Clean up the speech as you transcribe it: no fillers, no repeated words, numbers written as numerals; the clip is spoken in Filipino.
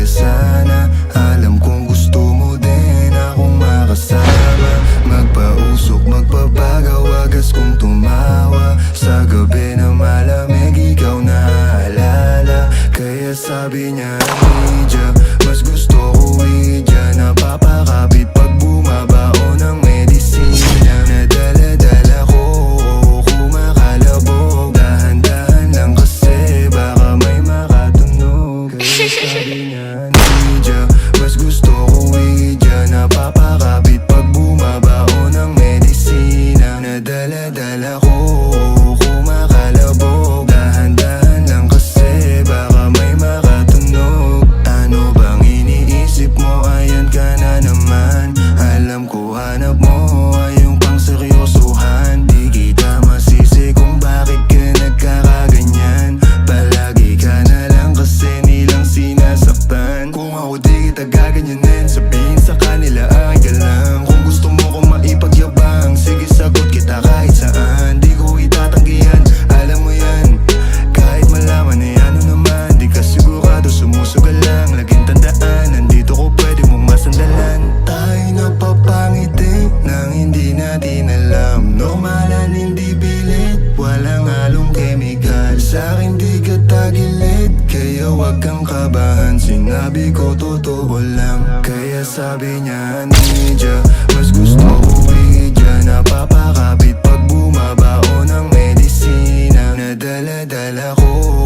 Kaya sana alam kong gusto mo din akong makasama. Magpausok, magpapagaw, wagas kong tumawa. Sa gabi na malamig, ikaw naaalala. Kaya sabi niya, Lydia, mas gusto ko Lydia. Napapakapit pag bumabao ng medisina. Nadala-dala ko, kumakalabog. Dahan-dahan lang kasi baka may makatunog. Kaya sabi niya, Lydia, mas gusto ko Lydia. Napapakapit pag bumabao ng medisina. Nadala-dala ko, kumakalabog. Dahan-dahan lang kasi baka may makatunog. Ano bang iniisip mo? Ayan ka na naman. Alam ko hanap mo ay yung pang seryosohan. Di kita masisi kung bakit ka nagkakaganyan. Palagi ka na lang kasi nilang sinasaktan. Kung ako di kita gaganyanin, sabihin sa kanila ay ka lang. Kung gusto mo kong maipagyabang, sige sagot kita kahit saan. Di ko itatanggihan, alam mo yan. Kahit malaman ay ano naman, di ka sigurado, sumusugal lang. Laging tandaan, nandito ko pwede mong masandalan. Tayo napapangiti nang hindi natin alam. Normalan, hindi pilit, walang halong chemical. Sa'kin di ka tagilid, kaya wag kang kabahan. Sinabi ko totoo lang. Kaya sabi niya, Lydia, mas gusto ko Lydia. Napapakapit pag bumabao ng medisina. Nadala-dala ko,